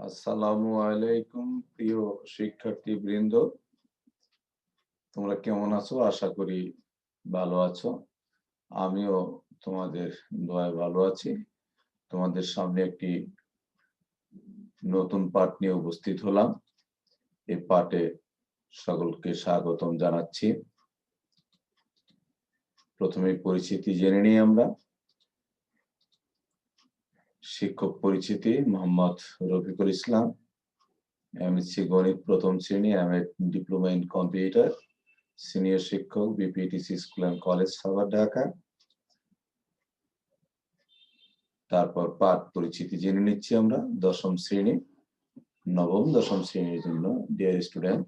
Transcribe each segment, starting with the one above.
আসসালামু আলাইকুম প্রিয় শিক্ষার্থীবৃন্দ, তোমরা কেমন আছো? আশা করি ভালো আছো। আমিও তোমাদের দোয়ায় ভালো আছি। তোমাদের সামনে একটি নতুন পাঠ নিয়ে উপস্থিত হলাম। এই পাঠে সকলকে স্বাগতম জানাচ্ছি। প্রথমে পরিচিতি জেনে নিই আমরা। শিক্ষক পরিচিতি: মোহাম্মদ রফিকুল ইসলাম, এমএসসি গণিত প্রথম শ্রেণী, MA diploma in computer, senior শিক্ষক, BPTC school and college, Savar, Dhaka. তারপর পাঠ পরিচিতি জেনে নিচ্ছি আমরা। দশম শ্রেণী, নবম দশম শ্রেণীর জন্য ডিয়ার স্টুডেন্ট।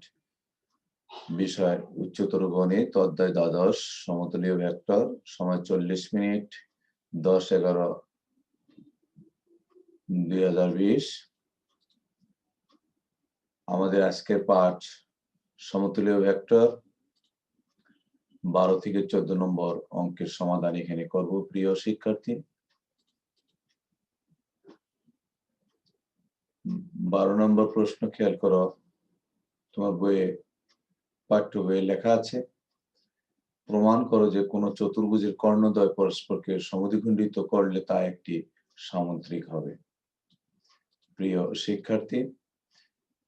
বিষয় উচ্চতর গণিত, অধ্যায় দ্বাদশ, সমতলীয় ভেক্টর। সময় 40 মিনিট, 10-11-2020। আমাদের আজকের পাঠ সমতলীয় ভেক্টর। 12 থেকে 14 নম্বর অঙ্কের সমাধান এখানে করব প্রিয় শিক্ষার্থী। 12 নম্বর প্রশ্ন খেয়াল করো, তোমার বইয়ে পাঠ্য বইয়ে লেখা আছে, প্রমাণ করো যে কোন চতুর্ভুজের কর্ণদ্বয় পরস্পরকে সমদ্বিখণ্ডিত করলে তা একটি সামুদ্রিক হবে। প্রিয় শিক্ষার্থী,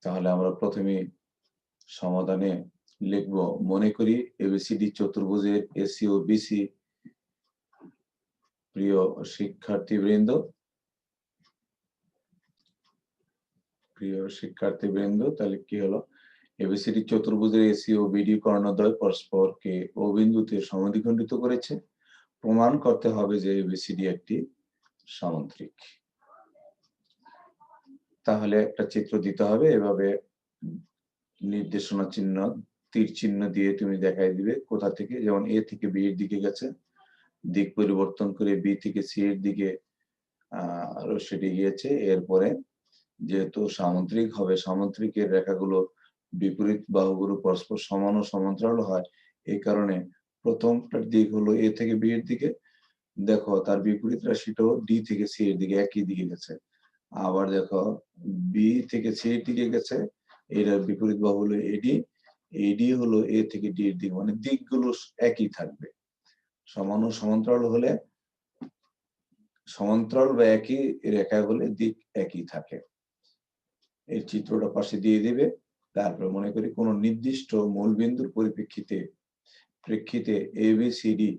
তাহলে আমরা প্রথমে সমাধানে লিখব। মনে করি এবিসিডি চতুর্ভুজের এসি ও বিসি। প্রিয় শিক্ষার্থীবৃন্দ, তাহলে কি হলো? এবিসিডি চতুর্ভুজের এসি ও বিডি কর্ণদ্বয় পরস্পরকে ও বিন্দুতে সমদ্বিখণ্ডিত করেছে। প্রমাণ করতে হবে যে এবিসিডি একটি সামুদ্রিক। তাহলে একটা চিত্র দিতে হবে, এভাবে নির্দেশনা চিহ্ন, তীর চিহ্ন দিয়ে তুমি দেখাই দিবে কোথা থেকে। যেমন এ থেকে বি এর দিকে গেছে, দিক পরিবর্তন করে বি থেকে সি এর দিকে রশ্মিটি গিয়েছে। এরপরে যেহেতু সামুদ্রিক হবে, সামুদ্রিকের রেখাগুলো বিপরীত বাহুগুলো পরস্পর সমান ও সমান্তরাল হয়। এই কারণে প্রথমটার দিক হলো এ থেকে বি এর দিকে, দেখো তার বিপরীত রাশিটাও ডি থেকে সি এর দিকে একই দিকে গেছে। আবার দেখো বি থেকে সি এর দিকে গেছে, এটার বিপরীত বাহু হলো এডি, এডি হলো এ থেকে ডি এর দিকে, মানে দিকগুলো একই থাকবে। সমান ও সমান্তরাল হলে, সমান্তরাল বা একই রেখা হলে দিক একই থাকে। এই চিত্রটা পাশে দিয়ে দিবে। তারপর মনে করি কোন নির্দিষ্ট মূলবিন্দুর প্রেক্ষিতে এ বি সি ডি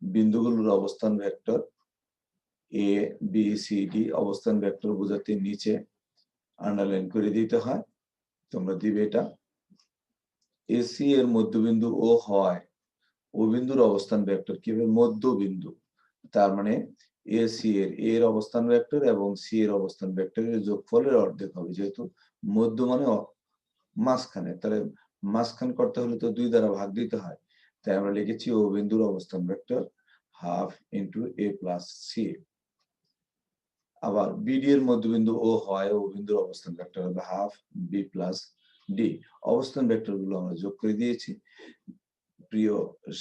বিন্দুগুলোর অবস্থান vector, A B C D অবস্থান ভেক্টর বোঝাতে নিচে আন্ডারলাইন করে দিতে হয়। তোমরা দিবে এটা। এসি এর মধ্যবিন্দু ও হয়, ও বিন্দুর অবস্থান ভেক্টর কি হবে? মধ্যবিন্দু। তার মানে এসি এর অবস্থান ভেক্টর এবং সি এর অবস্থান ভেক্টরের যোগফলের অর্ধেক হবে, যেহেতু মধ্য মানে মাঝখানে, তাহলে মাঝখান করতে হলে তো 2 দ্বারা ভাগ দিতে হয়। তাই আমরা লিখেছি ও বিন্দুর অবস্থান ভেক্টর হাফ ইন্টু এ প্লাস সি। আবার বিডি এর মধ্যবিন্দু ও হয়, ও বিন্দুর অবস্থান ভেক্টর হবে হাফ বি প্লাস ডি। অবস্থান ভেক্টর গুলো আমরা যোগ করে দিয়েছি। প্রিয়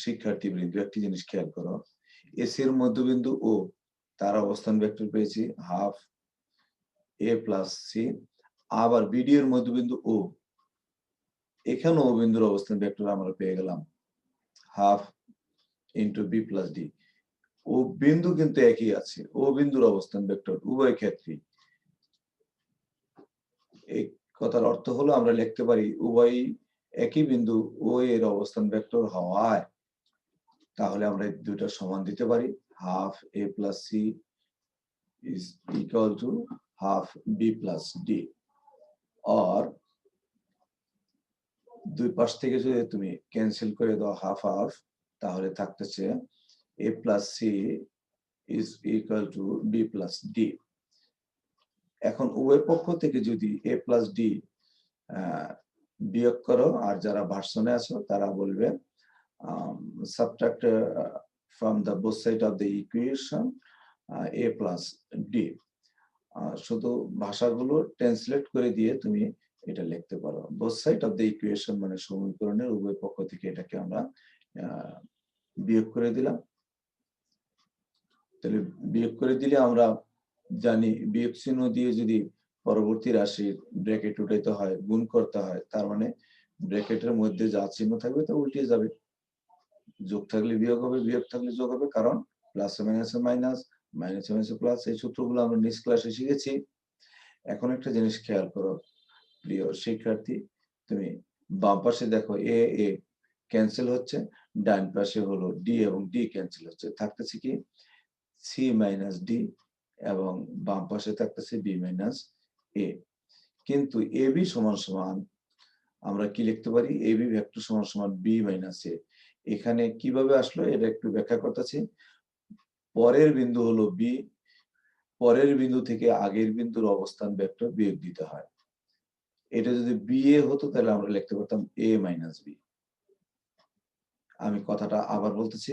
শিক্ষার্থীবৃন্দ, একটি জিনিস খেয়াল করো, এস এর মধ্যবিন্দু ও, তার অবস্থান ভেক্টর পেয়েছি হাফ এ প্লাস সি। আবার বিডি এর মধ্যবিন্দু ও, এখানে ও বিন্দুর অবস্থান ভেক্টর আমরা পেয়ে গেলাম half into B plus D. O বিন্দু কিন্তু একই আছে, ও বিন্দুর অবস্থান ভেক্টর উভয় ক্ষেত্রে। এই কথার অর্থ হলো আমরা লিখতে পারি উভয় একই বিন্দু ও এর অবস্থান ভেক্টর হওয়ায়, তাহলে আমরা দুইটা সমান দিতে পারি। Half A plus C is equal to half b plus d, or দুই পাশ থেকে যদি তুমি ক্যান্সেল করে দাও হাফ হাফ, তাহলে থাকতেছে a plus c is equal to b plus d। এখন উভয় পক্ষ থেকে যদি a plus d বিয়োগ করো, আর যারা ভার্সনে আছো তারা বলবে subtract from the both side of the equation a plus d। শুধু ভাষাগুলো ট্রান্সলেট করে দিয়ে তুমি এটা লিখতে পারো। Both side of the equation মানে সমীকরণের উভয় পক্ষ থেকে এটাকে আমরা বিয়োগ করে দিলাম। তাহলে বিয়োগ করে দিলে আমরা জানি বিয়োগ চিহ্ন দিয়ে যদি পরবর্তী রাশির ব্র্যাকেট উঠাইতে হয়, গুণ করতে হয়, তার মানে ব্র্যাকেটের মধ্যে যা চিহ্ন থাকবে তা উল্টে যাবে। যোগ থাকলে বিয়োগ হবে, বিয়োগ থাকলে যোগ হবে, কারণ প্লাসে মাইনাসে মাইনাস, মাইনাসে মাইনাসে প্লাস, এই সূত্রগুলো আমরা নিজ ক্লাসে শিখেছি। এখন একটা জিনিস খেয়াল করো প্রিয় শিক্ষার্থী, তুমি বাম পাশে দেখো এ এ ক্যান্সেল হচ্ছে, ডান পাশে হলো ডি এবং ডি ক্যান্সেল হচ্ছে, থাকতেছে কি সি মাইনাস ডি, এবং বাম পাশে থাকতেছে বি মাইনাস এ। কিন্তু এ বি সমান সমান আমরা কি লিখতে পারি, এ বি ভেক্টর সমান সমান বি মাইনাস এ। এখানে কিভাবে আসলো এটা একটু ব্যাখ্যা করতেছি। পরের বিন্দু হলো বি, পরের বিন্দু থেকে আগের বিন্দুর অবস্থান ভেক্টর বিয়োগ দিতে হয়। এটা যদি বি এ হতো তাহলে আমরা লিখতে পারতাম এ মাইনাস বি। আমি কথাটা আবার বলতেছি,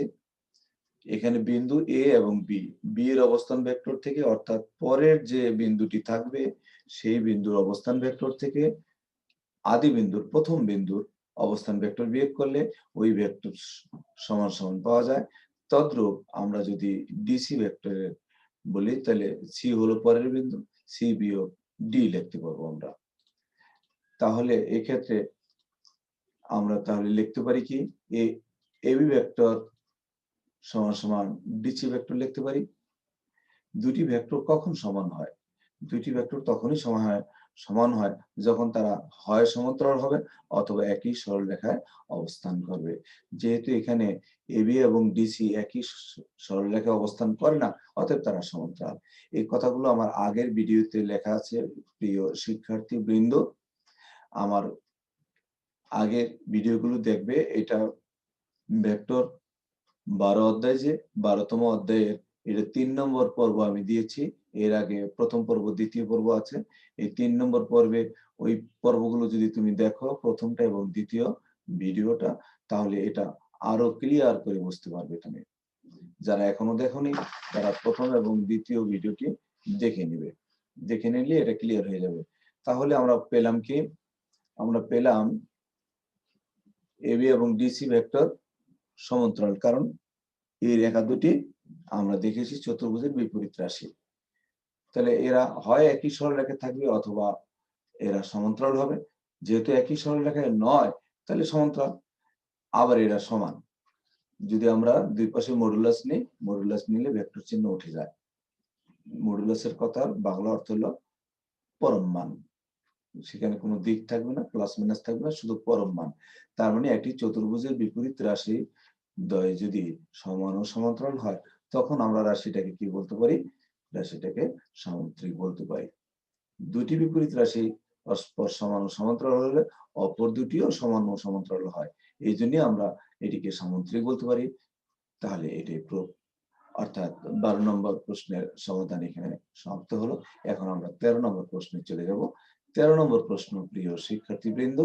এখানে বিন্দু এ এবং বি, বি এর অবস্থান ভেক্টর থেকে, অর্থাৎ পরের যে বিন্দুটি থাকবে সেই বিন্দুর অবস্থান ভেক্টর থেকে আদি বিন্দুর প্রথম বিন্দুর অবস্থান ভেক্টর বিয়োগ করলে ওই ভেক্টর সমান সমান পাওয়া যায়। তদ্রূপ আমরা যদি ডিসি ভেক্টরের বলি তাহলে সি হলো পরের বিন্দু, সি বিয়োগ ডি লিখতে পারবো আমরা। তাহলে এক্ষেত্রে আমরা তাহলে লিখতে পারি কি, এ বি ভেক্টর সমান সমান ডিসি ভেক্টর লিখতে পারি। দুটি ভেক্টর কখন সমান হয়? দুটি ভেক্টর তখনই সমান হয় যখন তারা হয় সমান্তরাল হবে অথবা একই সরলরেখায় অবস্থান করবে। যেহেতু এখানে এবি এবং ডিসি একই সরলরেখায় অবস্থান করে না, অতএব তারা সমান্তরাল। এই কথাগুলো আমার আগের ভিডিওতে লেখা আছে প্রিয় শিক্ষার্থী বৃন্দ, আমার আগের ভিডিওগুলো দেখবে। এটা ভেক্টর 12 অধ্যায়, যে 12তম অধ্যায়ের এটা 3 নম্বর পর্ব আমি দিয়েছি। এর আগে প্রথম পর্ব, দ্বিতীয় পর্ব আছে। এই 3 নম্বর পর্বে ওই পর্বগুলো যদি তুমি দেখো, প্রথমটা এবং দ্বিতীয় ভিডিওটা, তাহলে এটা আরো ক্লিয়ার করে বুঝতে পারবে তুমি। যারা এখনো দেখোনি তারা প্রথম এবং দ্বিতীয় ভিডিওটি দেখে নিবে, দেখে নিলে এটা ক্লিয়ার হয়ে যাবে। তাহলে আমরা পেলাম কি, আমরা পেলাম এবি এবং ডিসি ভেক্টর সমান্তরাল, কারণ এই রেখা দুটি আমরা দেখেছি চতুর্ভুজের বিপরীত রাশি। তাহলে এরা হয় একই সরলরেখায় থাকবে অথবা এরা সমান্তরাল হবে। যেহেতু একই সরলরেখায় নয় তাহলে সমান্তরাল, আবার এরা সমান। যদি আমরা দুই পাশে মডুলাস নিই, মডুলাস নিলে ভেক্টর চিহ্ন উঠে যায়। মডুলাসের কথার বাংলা অর্থ হলো পরম মান। সেখানে কোনো দিক থাকবে না, প্লাস মাইনাস থাকবে না, শুধু পরম মান। তার মানে একটি চতুর্ভুজের বিপরীত রাশি দ্বয় যদি সমান ও সমান্তরাল হয়, তখন আমরা রাশিটাকে কি বলতে পারি, রাশিটাকে সামুদ্রিক বলতে পারি। দুটি বিপরীত রাশি পরস্পর সমান ও সমান্তরাল হলে অপর দুটিও সমান ও সমান্তরাল হয়, এই জন্য আমরা এটিকে সামুদ্রিক বলতে পারি। তাহলে এটি প্রুফ, অর্থাৎ 12 নম্বর প্রশ্নের সমাধান এখানে সমাপ্ত হলো। এখন আমরা 13 নম্বর প্রশ্নে চলে যাব। 13 নম্বর প্রশ্ন, প্রিয় শিক্ষার্থীবৃন্দ,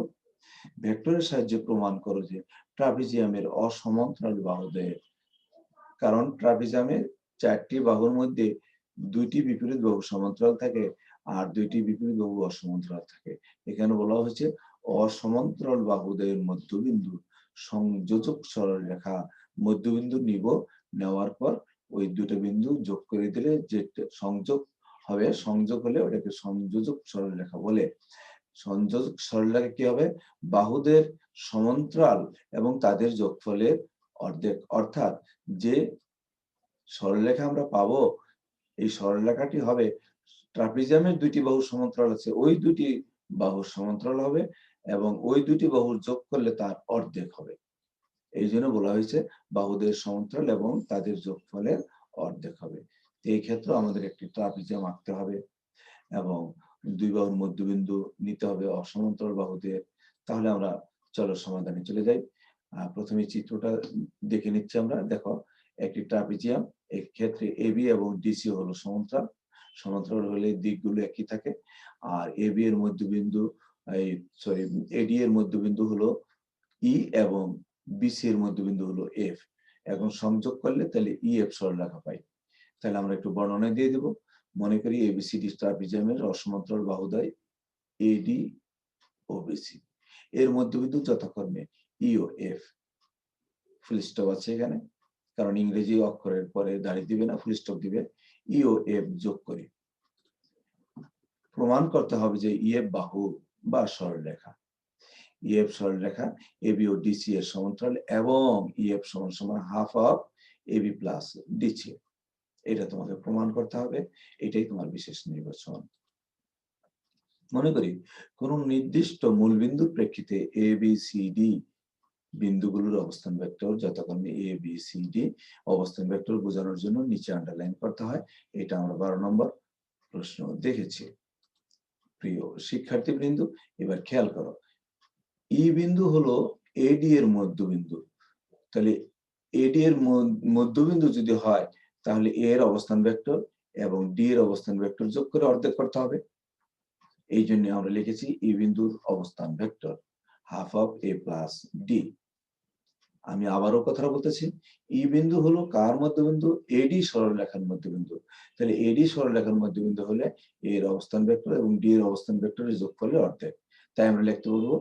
ভেক্টরের সাহায্যে প্রমাণ করো যে ট্রাপিজিয়ামের অসমান্তরাল বাহুদ্বয়ের, কারণ ট্রাপিজিয়ামের 4টি বাহুর মধ্যে 2টি বিপরীত বাহু সমান্তরাল থাকে আর 2টি বিপরীত বাহু অসমান্তরাল থাকে। এখানে বলা হয়েছে অসমান্তরাল বাহুদ্বয়ের মধ্যবিন্দু সংযোজক সরলরেখা, মধ্যবিন্দু নিব, নেওয়ার পর ওই দুটো বিন্দু যোগ করে দিলে যে সংযোগ হবে, সংযোগ হলে ওটাকে সংযোজক সরলরেখা বলে। সংযোজক সরলরেখা কি হবে, বাহুদের সমান্তরাল এবং তাদের যোগফলের অর্ধেক। অর্থাৎ যে সরলরেখা আমরা পাবো, এই সরলরেখাটি হবে, ট্রাপিজিয়ামের 2টি বাহু সমান্তরাল আছে, ওই 2টি বাহুর সমান্তরাল হবে এবং ওই 2টি বাহুর যোগ করলে তার অর্ধেক হবে। এই জন্য বলা হয়েছে বাহুদের সমান্তরাল এবং তাদের যোগফলের অর্ধেক হবে। এই ক্ষেত্রে আমাদের একটি ট্রাপিজিয়াম আঁকতে হবে এবং দুই বাহুর মধ্যবিন্দু নিতে হবে অসমান্তরাল বাহুদের। তাহলে আমরা চলো সমাধানে চলে যাই। প্রথমে চিত্রটা দেখে নিচ্ছি আমরা। দেখো, একটি ট্রাপিজিয়াম, এই ক্ষেত্রে এবি এবং ডিসি হলো সমান্তরাল। সমান্তরাল হলে দিকগুলো একই থাকে। আর এবি এর মধ্যবিন্দু, এডি এর মধ্যবিন্দু হলো ই এবং বিসি এর মধ্যবিন্দু হলো এফ। এখন সংযোগ করলে তাহলে ই এফ সরলরেখা পাই। তাহলে আমরা একটু বর্ণনা দিয়ে দেব। মনে করি এবিসিডি ট্রাপিজিয়ামের অসমান্তরাল বাহুদ্বয় এডি ও বিসি, এর মধ্যবিন্দু যথাক্রমে ই ও এফ। ফুল স্টপ আছে এখানে, কারণ ইংরেজি অক্ষরের পরে দাঁড়িয়ে দিবে না, ফুল স্টপ দিবে। ই ও এফ যোগ করি, প্রমাণ করতে হবে যে ইএফ বাহু বা সরলরেখা, ইএফ সরলরেখা এবি ও ডিসি এর সমান্তরাল এবং ইএফ সমান সমান half of AB plus DC. এটা তোমাকে প্রমাণ করতে হবে, এটাই তোমার বিশেষ নির্বাচন। মনে করি কোন নির্দিষ্ট মূলবিন্দুর প্রেক্ষিতে এ বি সি ডি বিন্দুগুলোর অবস্থান ভেক্টর যথাক্রমে এ বি সি ডি অবস্থান ভেক্টর বোঝানোর জন্য নিচে আন্ডারলাইন করতে হয়। এটা আমরা 12 নম্বর প্রশ্ন দেখেছি। প্রিয় শিক্ষার্থীবৃন্দ, এবার খেয়াল করো, ই বিন্দু হলো এডি এর মধ্যবিন্দু। তাহলে এডি এর মধ্যবিন্দু যদি হয় তাহলে এ এর অবস্থান ভেক্টর এবং ডি এর অবস্থান ভেক্টর যোগ করে অর্ধেক করতে হবে। এই জন্য আমরা লিখেছি ই বিন্দুর অবস্থান vector half of A plus D. আমি আবারও কথাটা বলতেছি, ই বিন্দু হলো কার মধ্যবিন্দু? এডি সরলরেখার মধ্যবিন্দু। তাহলে এডি সরলরেখার মধ্যবিন্দু হলে এর অবস্থান ভেক্টর এবং ডি এর অবস্থান ভেক্টরের যোগফলের অর্ধেক। তাই আমরা লিখতে বলবো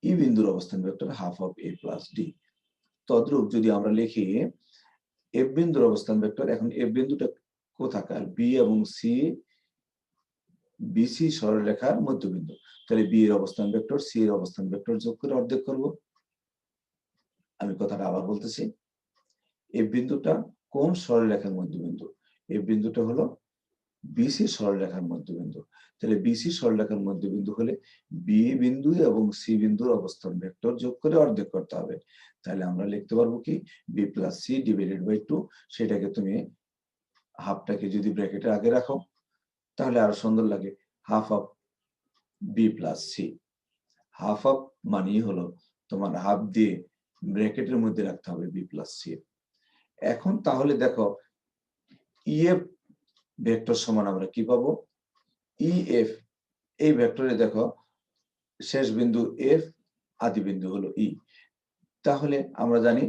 ই বিন্দুর অবস্থান vector half of A plus D. তদ্রূপ যদি আমরা লিখি এফ বিন্দুর অবস্থান ভেক্টর, এখন এফ বিন্দুটা কোথাকার? বি এবং সি, বিসি সরলরেখার মধ্যবিন্দু। তাহলে বি এর অবস্থান ভেক্টর সি এর অবস্থান ভেক্টর যোগ করে অর্ধেক করব। আমি কথাটা আবার বলতেছি, এফ বিন্দুটা কোন সরলরেখার মধ্যবিন্দু? এফ বিন্দুটা হলো বিসি সরলরেখার মধ্যবিন্দু। তাহলে বিসি সরলরেখার মধ্যবিন্দু হলে বি বিন্দু এবং সি বিন্দুর অবস্থান ভেক্টর যোগ করে অর্ধেক করতে হবে। তাহলে আমরা লিখতে পারবো কি B plus C divided by 2। সেটাকে তুমি হাফটাকে যদি ব্র্যাকেটের আগে রাখো তাহলে আরো সুন্দর লাগে, half of B plus C. Half of মানেই হলো তোমার হাফ দিয়ে ব্র্যাকেটের মধ্যে রাখতে হবে বি প্লাস সি। এখন তাহলে দেখো ইএফ ভেক্টর সমান আমরা কি পাবো? ইএফ, এই ভেক্টরে দেখো শেষ বিন্দু এফ, আদি বিন্দু হলো ই। তাহলে আমরা জানি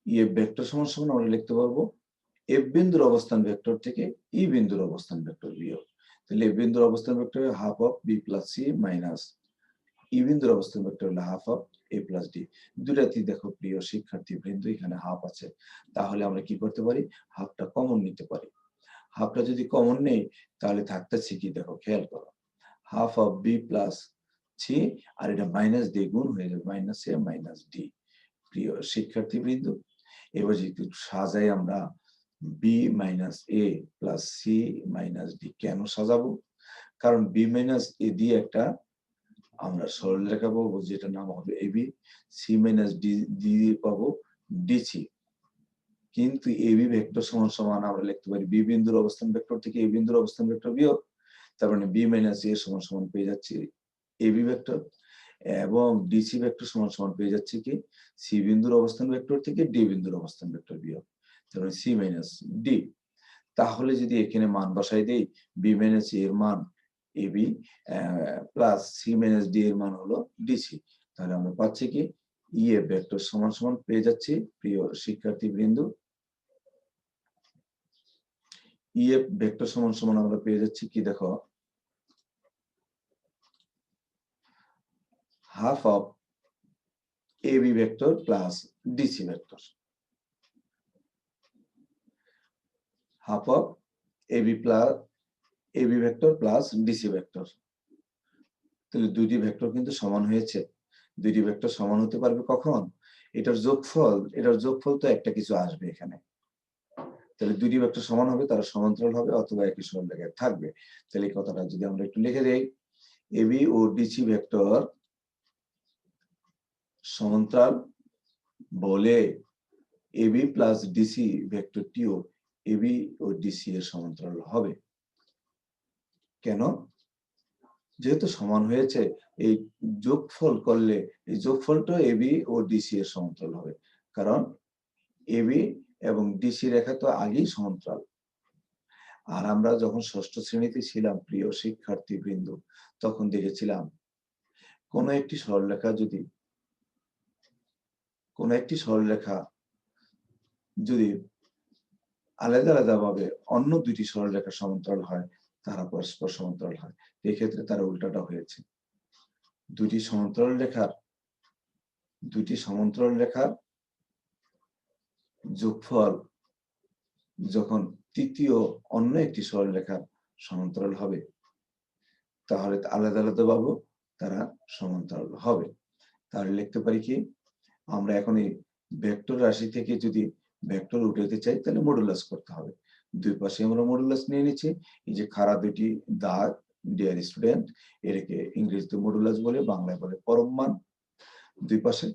ইএফ ভেক্টর সমান সমান আমরা লিখতে পারবো এফ বিন্দুর অবস্থান ভেক্টর থেকে ই বিন্দুর অবস্থান ভেক্টর বিয়োগ। তাহলে এফ বিন্দুর অবস্থান vector half of B plus C minus E বিন্দুর অবস্থান ভেক্টর হলো half of A plus D. দুটাতেই দেখো প্রিয় শিক্ষার্থী বৃন্দ এখানে হাফ আছে, তাহলে আমরা কি করতে পারি? হাফটা কমন নিতে পারি। হাফটা যদি কমন নেই তাহলে থাকতেছে কি দেখো, খেয়াল করো, half of B plus C, আর এটা মাইনাস দিয়ে গুণ হয়ে যাবে মাইনাস এ মাইনাস ডি। প্রিয় শিক্ষার্থী বৃন্দ, এবার যদি সাজাই আমরা B minus A plus C minus D, কেন সাজাবো? কারণ বি মাইনাস এ দিয়ে একটা আমরা সরলরেখা পাবো যেটা নাম হবে এবি, সি মাইনাস ডি দিয়ে পাবো ডিসি। কিন্তু এবি ভেক্টর সমান সমান আমরা লিখতে পারি বি বিন্দুর অবস্থান ভেক্টর থেকে এ বিন্দুর অবস্থান ভেক্টর বিয়োগ, তার মানে বি মাইনাস এ সমান সমান পেয়ে যাচ্ছি এবি ভেক্টর, এবং ডিসি ভেক্টর সমান সমান পেয়ে যাচ্ছে কি সি বিন্দুর অবস্থান ভেক্টর থেকে ডি বিন্দুর অবস্থান ভেক্টর বিয়োগ, তার মানে সি মাইনাস ডি। তাহলে যদি এখানে মান বসাই দেই, বি মাইনাস এর মান AB plus C minus D এর মান হলো ডিসি, তাহলে আমরা পাচ্ছি কি ইএফ ভেক্টর সমান সমান পেয়ে যাচ্ছি প্রিয় শিক্ষার্থী বৃন্দ, ইএফ ভেক্টর সমান সমান আমরা পেয়ে যাচ্ছি কি দেখো, half of AB vector plus DC vector, half of AB plus AB vector plus DC vector. তাহলে দুইটি ভেক্টর কিন্তু সমান হয়েছে। দুইটি ভেক্টর সমান হতে পারবে কখন? এটার যোগফল তো একটা কিছু আসবে এখানে। তাহলে দুইটি ভেক্টর সমান হবে, তারা সমান্তরাল হবে অথবা একই সরলরেখায় থাকবে। তাহলে এই কথাটা যদি আমরা একটু লিখে দেই, এবি ও ডিসি ভেক্টর সমান্তরাল বলে এবি প্লাস ডিসি ভেক্টরটিও এবি ও ডিসি এর সমান্তরাল হবে। কেন? যেহেতু সমান হয়েছে, এই যোগফল করলে এই যোগফলটা এবি ও ডিসি এর সমান্তরাল হবে, কারণ এবি এবং ডিসি রেখা তো আগেই সমান্তরাল। আর আমরা যখন ষষ্ঠ শ্রেণীতে ছিলাম প্রিয় শিক্ষার্থী বৃন্দ, তখন দেখেছিলাম কোন একটি সরলরেখা যদি আলাদা আলাদা ভাবে অন্য দুইটি সরলরেখার সমান্তরাল হয়, তারা পরস্পর সমান্তরাল হয়। এক্ষেত্রে তারা উল্টাটা হয়েছে। দুইটি সমান্তরাল রেখার যোগফল যখন তৃতীয় অন্য একটি সরলরেখার সমান্তরাল হবে, তাহলে আলাদা আলাদা পাবো, তারা সমান্তরাল হবে। তাহলে লিখতে পারি কি, আমরা এখন এই ভেক্টর রাশি থেকে যদি ভেক্টর উঠাতে চাই তাহলে মডুলাস করতে হবে। দুই পাশে আমরা মডুলাস নিয়ে নিচ্ছি। এই যে খাড়া দুটি দাগ, ডিয়ার স্টুডেন্ট, এটাকে ইংরেজিতে মডুলাস বলে, বাংলায় বলে পরম মান। দুই পাশে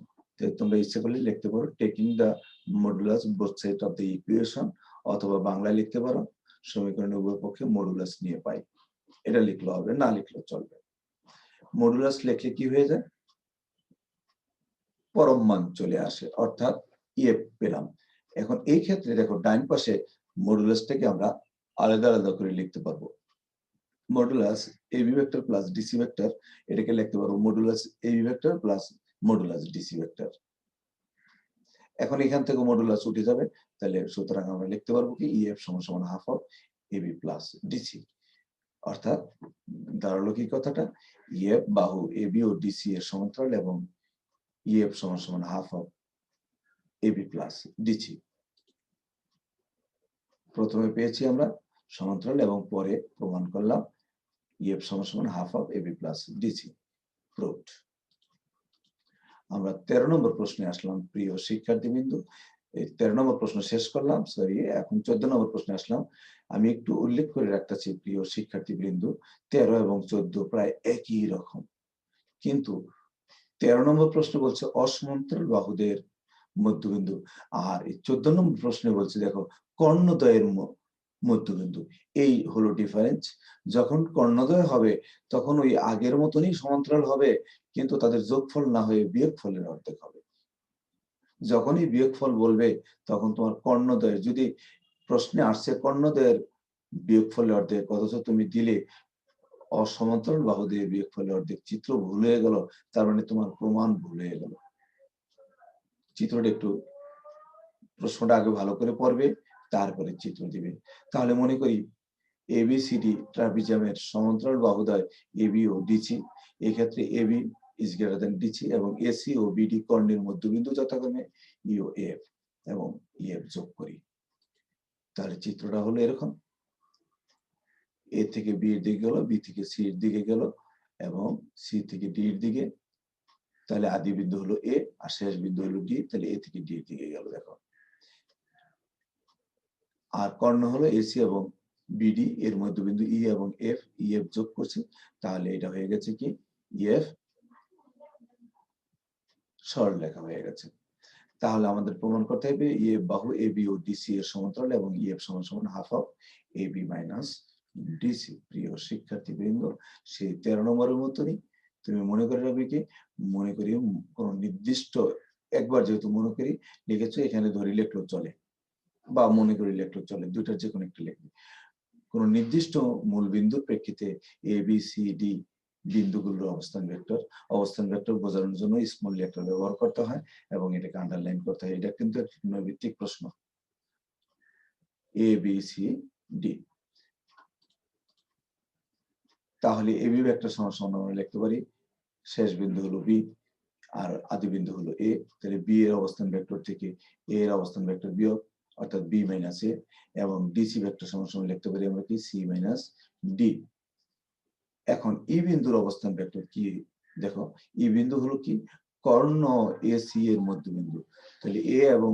তোমরা ইচ্ছে করলে লিখতে পারো taking the modulus both side of the equation, অথবা বাংলায় লিখতে পারো সমীকরণের উভয় পক্ষে মডুলাস নিয়ে পাই। এটা লিখলে হবে, না লিখলেও চলবে। মডুলাস লিখলে কি হয়ে যায়, পরম মান চলে আসে, অর্থাৎ ইএফ পেলাম। এখন এই ক্ষেত্রে দেখো ডাইন পাশে মডুলাসটাকে আমরা আলাদা আলাদা করে লিখতে পারবো। Modulus AB vector plus DC vector, এটাকে লিখতে পারবো modulus AB vector plus modulus DC vector. এখন এখান থেকে মডুলাস উঠে যাবে, তাহলে সুতরাং আমরা লিখতে পারবো কি ইএফ সমান সমান half of AB plus DC. অর্থাৎ দাঁড়ালো কি কথাটা, ইএফ বাহু এবি ও ডিসি এর সমান্তরাল এবং ইএফ সমান সমান half of AB plus DC. প্রথমে পেয়েছি আমরা সমান্তরাল এবং পরে প্রমাণ করলাম ইএফ সমান সমান half of AB plus DC. Proved. আমরা 13 নম্বর প্রশ্নে আসলাম প্রিয় শিক্ষার্থীবৃন্দু। এই 13 নম্বর প্রশ্ন শেষ করলাম, সরি, এখন 14 নম্বর প্রশ্নে আসলাম। আমি একটু উল্লেখ করে রাখতেছি প্রিয় শিক্ষার্থীবৃন্দু, 13 এবং 14 প্রায় একই রকম, কিন্তু 13 নম্বর প্রশ্ন বলছে অসমান্তরাল বাহুদের মধ্যবিন্দু, আর এই 14 নম্বর প্রশ্নে বলছে দেখো কর্ণদ্বয়ের মধ্যবিন্দু। এই হলো ডিফারেন্স। যখন কর্ণদ্বয় হবে তখন ওই আগের মতনই সমান্তরাল হবে, কিন্তু তাদের যোগফল না হয়ে বিয়োগফলের অর্ধেক হবে। যখনই বিয়োগফল বলবে তখন তোমার কর্ণদ্বয়ের, যদি প্রশ্নে আসছে কর্ণদ্বয়ের বিয়োগফলের অর্ধেক, অথচ তুমি দিলে অসমান্তরাল বাহুদের বিয়োগফলের অর্ধেক, চিত্র ভুল হয়ে গেল, তার মানে তোমার প্রমাণ ভুল হয়ে গেল। চিত্রটা একটু, প্রশ্নটা আগে ভালো করে পড়বে, তারপরে চিত্র দিবে। তাহলে মনে করি এবিসিডি ট্রাপিজিয়ামের সমান্তরাল বাহুদ্বয় এবি ও ডিসি, এক্ষেত্রে AB is greater than DC এবং এসি ও বিডি কর্ণের মধ্যবিন্দু যথাক্রমে ই ও এফ, এবং ইএফ যোগ করি। তাহলে চিত্রটা হলো এরকম, এ থেকে বি এর দিকে গেল, বি থেকে সি এর দিকে গেল এবং সি থেকে ডি এর দিকে। তাহলে আদি বিন্দু হলো এ আর শেষ বিন্দু হলো ডি, তাহলে এ থেকে ডি এর দিকে গেল দেখো। আর কর্ণ হলো এসি এবং বিডি, এর মধ্যবিন্দু ই এবং এফ, ইএফ যোগ করছে, তাহলে এটা হয়ে গেছে কি ইএফ সরলরেখা হয়ে গেছে। তাহলে আমাদের প্রমাণ করতে হবে ইএফ বাহু এবি ও ডিসি এর সমান্তরাল এবং ইএফ সমান সমান half of AB minus DC. প্রিয় শিক্ষার্থীবৃন্দ, সেই 13 নম্বরের মতনই তুমি মনে করে রাখবে কি, মনে করি কোন নির্দিষ্ট একবার যেহেতু মনে করি লিখেছো, এখানে ধরে লিখলেও চলে বা মনে করি লিখলেও চলে, দুইটার যে কোনো একটা লিখবে। কোন নির্দিষ্ট মূল বিন্দুর প্রেক্ষিতে এ বি সি ডি বিন্দুগুলোর অবস্থান ভেক্টর বোঝানোর জন্য স্মল লেটার ব্যবহার করতে হয় এবং এটাকে আন্ডারলাইন করতে হয়। এটা কিন্তু নৈমিত্তিক প্রশ্ন। এ বি সি ডি, তাহলে এ বি ভেক্টর সমান আমরা লিখতে পারি শেষ বিন্দু হলো বি আর আদি বিন্দু হলো এ, তাহলে বি এর অবস্থান ভেক্টর থেকে এ এর অবস্থান ভেক্টর বিয়োগ, অর্থাৎ বি মাইনাস এ, এবং ডিসি ভেক্টর সমান লিখতে পারি আমরা কি সি মাইনাস ডি। এখন ই বিন্দুর অবস্থান ভেক্টর কি দেখো, ই বিন্দু হলো কি কর্ণ এ সি এর মধ্যবিন্দু, তাহলে এ এবং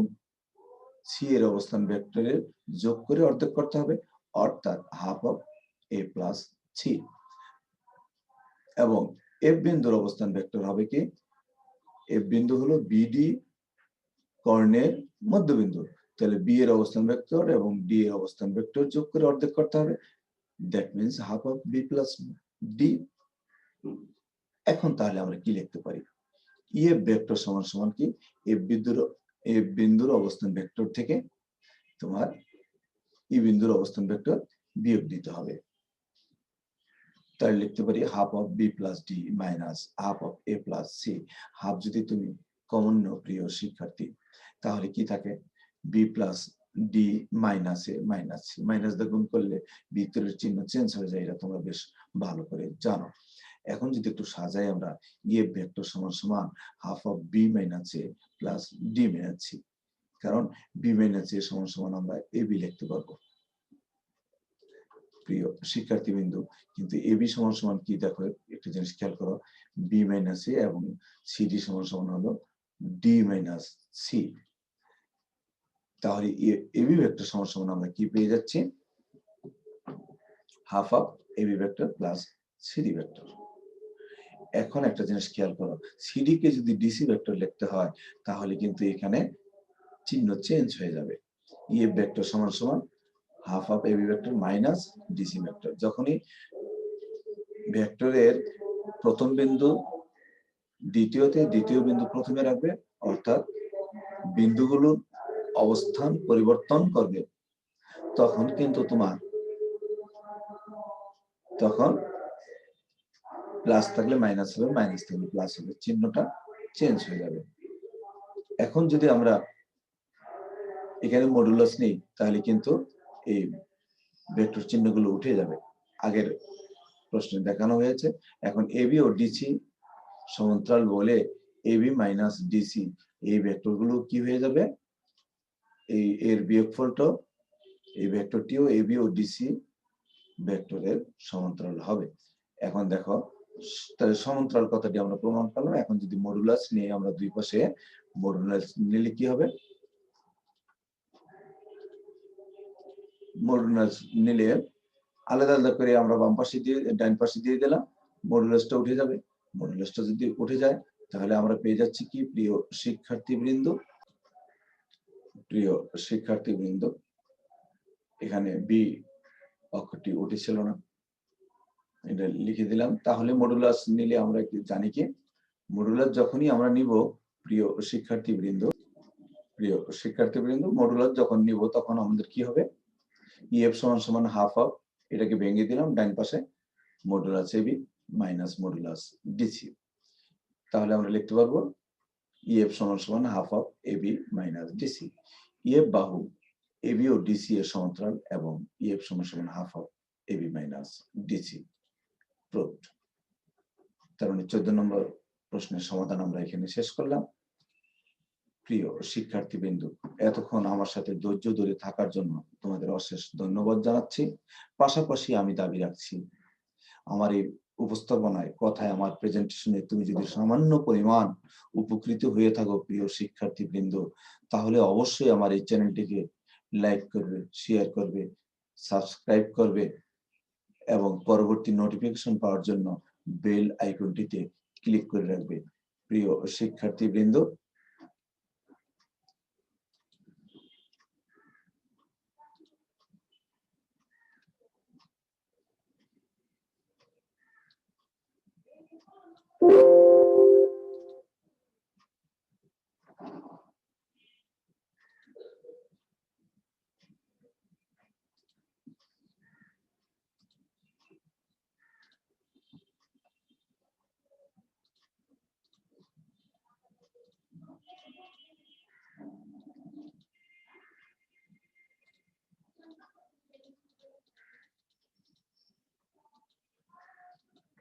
সি এর অবস্থান ভেক্টরের যোগ করে অর্ধেক করতে হবে, অর্থাৎ half of A plus C. এবং এফ বিন্দুর অবস্থান ভেক্টর হবে কি, এফ বিন্দু হলো বিডি কর্ণের মধ্যবিন্দু, তাহলে বি এর অবস্থান ভেক্টর এবং ডি এর অবস্থান ভেক্টর যোগ করে অর্ধেক করতে হবে, that means half of B plus D. এখন তাহলে আমরা কি লিখতে পারি, ইএফ ভেক্টর সমান সমান কি এফ বিন্দুর অবস্থান ভেক্টর থেকে তোমার ই বিন্দুর অবস্থান ভেক্টর বিয়োগ দিতে হবে। তাহলে লিখতে পারি half of B plus D minus half of A plus C. Half যদি তুমি কমন নাও প্রিয় শিক্ষার্থী, তাহলে কি থাকে B plus D minus A minus C, minus দিয়ে গুণ করলে ভিতরের চিহ্ন চেঞ্জ হয়ে যায়, এটা তোমরা বেশ ভালো করে জানো। এখন যদি একটু সাজাই আমরা, ইএফ ভেক্টর সমান সমান half of B minus A plus D minus C, কারণ বি মাইনাস এ সমান সমান আমরা এ বি লিখতে পারবো। প্রিয় শিক্ষার্থীবৃন্দ, কিন্তু এবি সমান সমান কি দেখো, একটা জিনিস খেয়াল করো, বি মাইনাস এ এবং সিডি সমান সমান হলো ডি মাইনাস সি। তাহলে এবি ভেক্টর সমান সমান আমরা কি পেয়ে যাচ্ছি, half of AB vector plus CD vector. এখন একটা জিনিস খেয়াল করো, সিডি কে যদি ডিসি ভেক্টর লিখতে হয় তাহলে কিন্তু এখানে চিহ্ন চেঞ্জ হয়ে যাবে। ইএফ ভেক্টর সমান সমান half of AB vector minus DC vector. যখনই ভেক্টরের প্রথম বিন্দু দ্বিতীয়তে, দ্বিতীয় বিন্দু প্রথমে রাখবে, অর্থাৎ বিন্দুগুলো অবস্থান পরিবর্তন করবে, তখন কিন্তু তোমার তখন প্লাস থাকলে মাইনাস হবে, মাইনাস থাকলে প্লাস হবে, চিহ্নটা চেঞ্জ হয়ে যাবে। এখন যদি আমরা এখানে মডুলাস নেই তাহলে কিন্তু এই ভেক্টর চিহ্নগুলো উঠে যাবে, আগের প্রশ্নে দেখানো হয়েছে। এখন এবি ও ডিসি সমান্তরাল বলে এবি মাইনাস ডিসি এই ভেক্টরগুলো কি হয়ে যাবে, এই এর বিয়োগফলটা, এই ভেক্টরটিও এবি ও ডিসি ভেক্টরের সমান্তরাল হবে। এখন দেখো, তাহলে সমান্তরাল কথাটি আমরা প্রমাণ করলাম। এখন যদি মডুলাস নিয়ে আমরা দুই পাশে মডুলাস নিলে কি হবে, মডুলাস নিলে আলাদা আলাদা করে আমরা বাম পাশে দিয়ে ডান পাশে দিয়ে দিলাম, মডুলাসটা উঠে যাবে। মডুলাসটা যদি উঠে যায় তাহলে আমরা পেয়ে যাচ্ছি কি, প্রিয় শিক্ষার্থীবৃন্দ, প্রিয় শিক্ষার্থীবৃন্দ, এখানে বি অক্ষরটি উঠেছিল না, এটা লিখে দিলাম। তাহলে মডুলাস নিলে আমরা কি জানি, কি মডুলাস যখনই আমরা নিব, প্রিয় শিক্ষার্থীবৃন্দ, প্রিয় শিক্ষার্থীবৃন্দ, মডুলাস যখন নিব তখন আমাদের কি হবে, ইএফ সমান সমান হাফ অফ, এটাকে ভেঙে দিলাম ডান পাশে, modulus AB minus modulus DC. তাহলে আমরা লিখতে পারবো ইএফ সমান সমান half of AB minus DC. EF বাহু এবি ও ডিসি এর সমান্তরাল এবং ইএফ সমান সমান half of AB minus DC proved. তার মানে 14 নম্বর প্রশ্নের সমাধান আমরা এখানে শেষ করলাম। প্রিয় শিক্ষার্থীবৃন্দ, এতক্ষণ আমার সাথে ধৈর্য ধরে থাকার জন্য তোমাদের অশেষ ধন্যবাদ জানাচ্ছি। পাশাপাশি আমি দাবি রাখছি, আমার এই উপস্থাপনায়, কথায়, আমার প্রেজেন্টেশনে তুমি যদি সামান্য পরিমাণ উপকৃত হয়ে থাকো প্রিয় শিক্ষার্থীবৃন্দ, তাহলে অবশ্যই আমার এই চ্যানেলটিকে লাইক করবে, শেয়ার করবে, সাবস্ক্রাইব করবে এবং পরবর্তী নোটিফিকেশন পাওয়ার জন্য বেল আইকনটিতে ক্লিক করে রাখবে। প্রিয় শিক্ষার্থীবৃন্দ,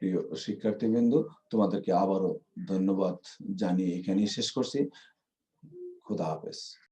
প্রিয় শিক্ষার্থীবৃন্দ, তোমাদেরকে আবারও ধন্যবাদ জানিয়ে এখানেই শেষ করছি। খুদা হাফেজ।